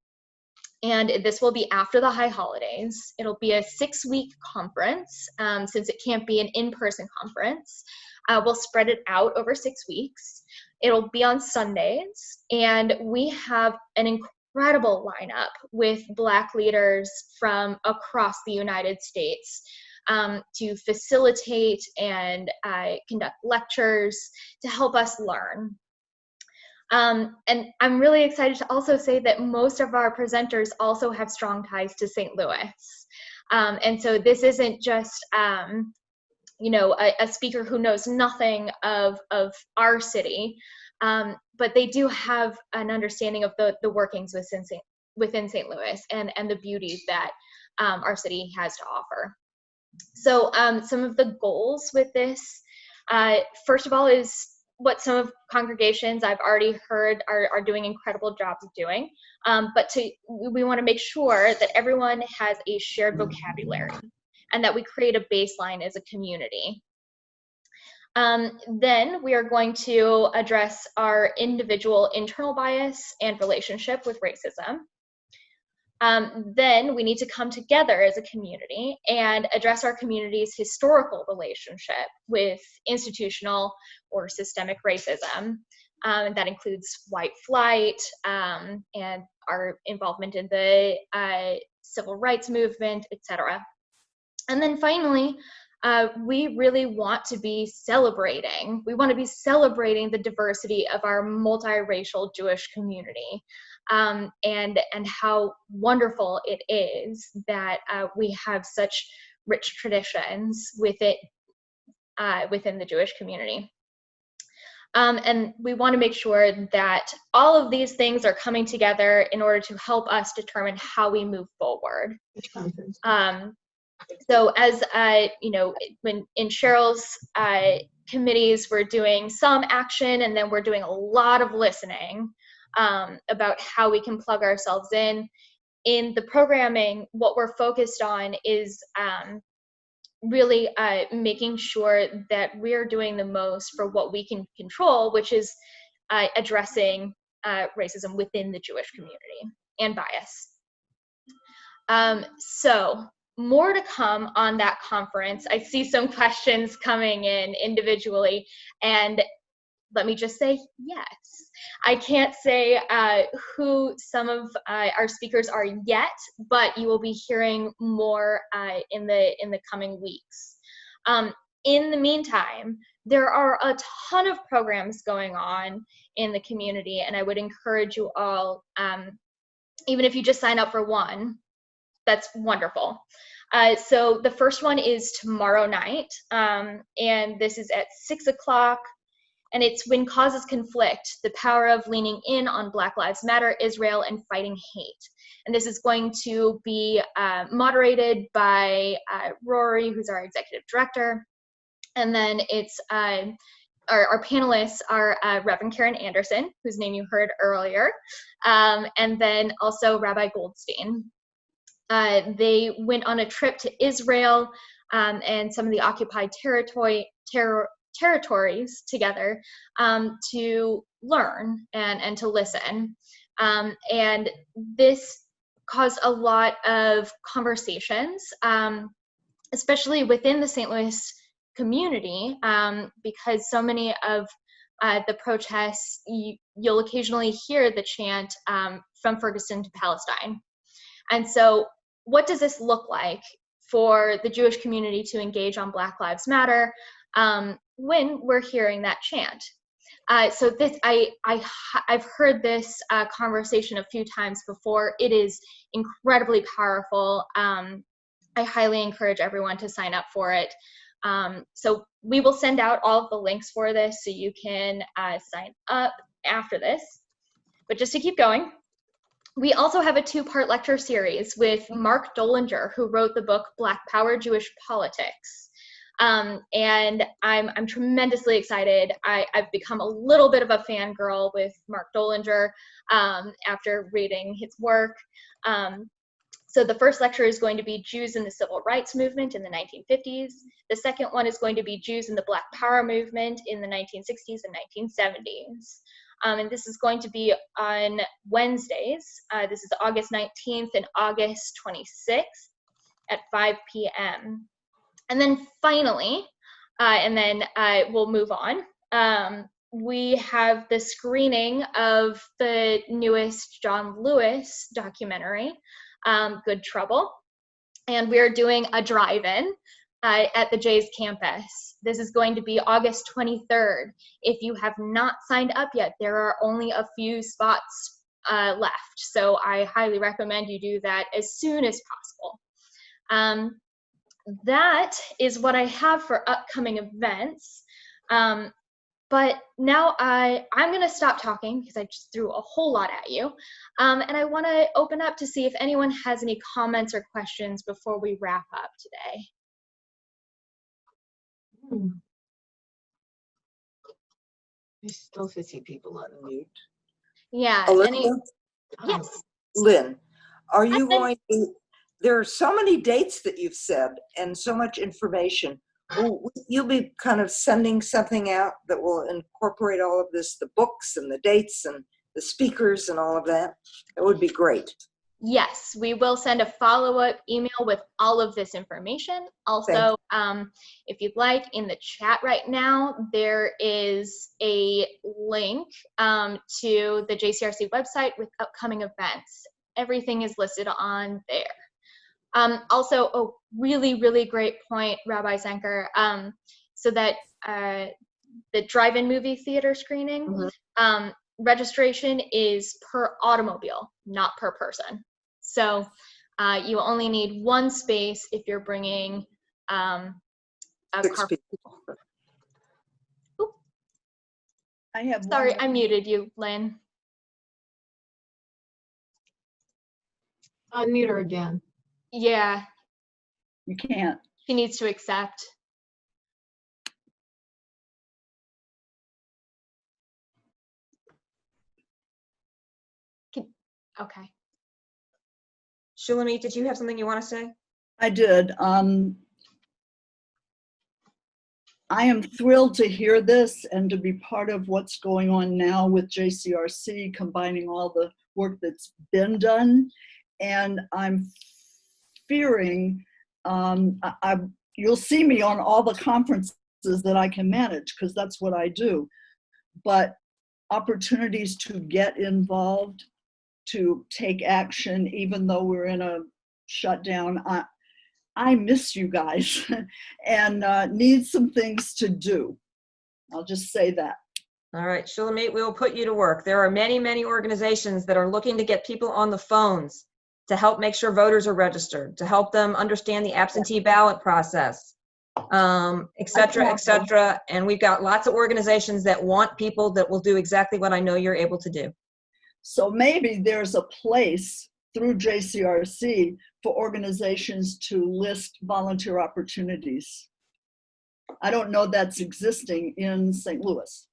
And this will be after the high holidays. It'll be a 6-week conference, since it can't be an in-person conference. We'll spread it out over 6 weeks. It'll be on Sundays, and we have an incredible lineup with Black leaders from across the United States to facilitate and conduct lectures to help us learn. And I'm really excited to also say that most of our presenters also have strong ties to St. Louis. And so this isn't just, you know, a speaker who knows nothing of our city, but they do have an understanding of the workings within St. Louis and the beauties that our city has to offer. So some of the goals with this, first of all, is what some of congregations I've already heard are doing incredible jobs of doing, but we want to make sure that everyone has a shared vocabulary and that we create a baseline as a community. Then we are going to address our individual internal bias and relationship with racism. Then we need to come together as a community and address our community's historical relationship with institutional or systemic racism. That includes white flight and our involvement in the civil rights movement, etc. And then finally, we really want to be celebrating. We want to be celebrating the diversity of our multiracial Jewish community. And how wonderful it is that we have such rich traditions within the Jewish community. And we want to make sure that all of these things are coming together in order to help us determine how we move forward. So as you know, when in Cheryl's committees, we're doing some action, and then we're doing a lot of listening about how we can plug ourselves in. In the programming, what we're focused on is really making sure that we're doing the most for what we can control, which is addressing racism within the Jewish community and bias. So more to come on that conference. I see some questions coming in individually, and let me just say yes. I can't say who some of our speakers are yet, but you will be hearing more in the coming weeks. In the meantime, there are a ton of programs going on in the community, and I would encourage you all, even if you just sign up for one, that's wonderful. So the first one is tomorrow night, and this is at 6 o'clock. And it's When Causes Conflict, the Power of Leaning In on Black Lives Matter, Israel, and Fighting Hate. And this is going to be moderated by Rory, who's our executive director. And then it's our panelists are Reverend Karen Anderson, whose name you heard earlier, and then also Rabbi Goldstein. They went on a trip to Israel and some of the occupied territories together to learn and to listen. And this caused a lot of conversations, especially within the St. Louis community, because so many of the protests, you'll occasionally hear the chant from Ferguson to Palestine. And so what does this look like for the Jewish community to engage on Black Lives Matter when we're hearing that chant? So this, I've heard this conversation a few times before. It is incredibly powerful. I highly encourage everyone to sign up for it. So we will send out all of the links for this so you can sign up after this. But just to keep going, we also have a 2-part lecture series with Mark Dolinger, who wrote the book Black Power, Jewish Politics. And I'm tremendously excited. I've become a little bit of a fangirl with Mark Dolinger after reading his work. So the first lecture is going to be Jews in the Civil Rights Movement in the 1950s. The second one is going to be Jews in the Black Power Movement in the 1960s and 1970s. And this is going to be on Wednesdays. This is August 19th and August 26th at 5 p.m. And then finally, we'll move on. We have the screening of the newest John Lewis documentary, Good Trouble. And we're doing a drive-in at the Jays campus. This is going to be August 23rd. If you have not signed up yet, there are only a few spots left. So I highly recommend you do that as soon as possible. That is what I have for upcoming events. But now I'm going to stop talking because I just threw a whole lot at you. And I want to open up to see if anyone has any comments or questions before we wrap up today. I still see people on mute. Yeah. Yes. Lynn, are you going to, there are so many dates that you've said and so much information. You'll be kind of sending something out that will incorporate all of this, the books and the dates and the speakers and all of that? That would be great. Yes, we will send a follow-up email with all of this information. Also, if you'd like, in the chat right now, there is a link to the JCRC website with upcoming events. Everything is listed on there. Also, a really, really great point, Rabbi Zenker, so that the drive-in movie theater screening, registration is per automobile, not per person. So you only need one space if you're bringing a car. Sorry, I muted you, Lynn. Unmute her again. Yeah. You can't. She needs to accept. Okay. Shulamit, did you have something you want to say? I did. I am thrilled to hear this and to be part of what's going on now with JCRC, combining all the work that's been done. And I'm fearing, you'll see me on all the conferences that I can manage, because that's what I do. But opportunities to get involved, to take action, even though we're in a shutdown, I miss you guys and need some things to do. I'll just say that. All right, Shulamit, we will put you to work. There are many, many organizations that are looking to get people on the phones to help make sure voters are registered, to help them understand the absentee ballot process, et cetera, et cetera. And we've got lots of organizations that want people that will do exactly what I know you're able to do. So maybe there's a place through JCRC for organizations to list volunteer opportunities. I don't know that's existing in St. Louis.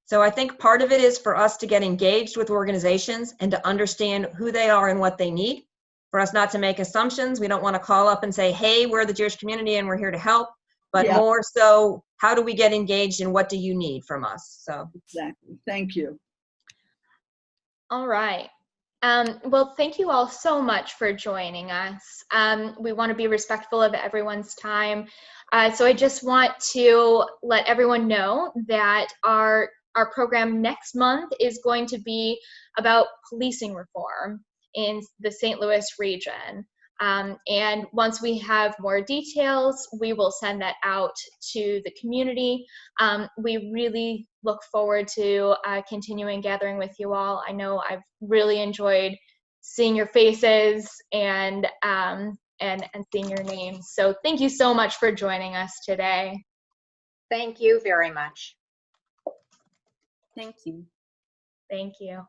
So I think part of it is for us to get engaged with organizations and to understand who they are and what they need, for us not to make assumptions. We don't want to call up and say, hey, we're the Jewish community and we're here to help, but more so, how do we get engaged and what do you need from us? So exactly. Thank you. All right. Well, thank you all so much for joining us. We want to be respectful of everyone's time. So I just want to let everyone know that our program next month is going to be about policing reform in the St. Louis region. And once we have more details, we will send that out to the community. We really look forward to continuing gathering with you all. I know I've really enjoyed seeing your faces and seeing your names. So thank you so much for joining us today. Thank you very much. Thank you. Thank you.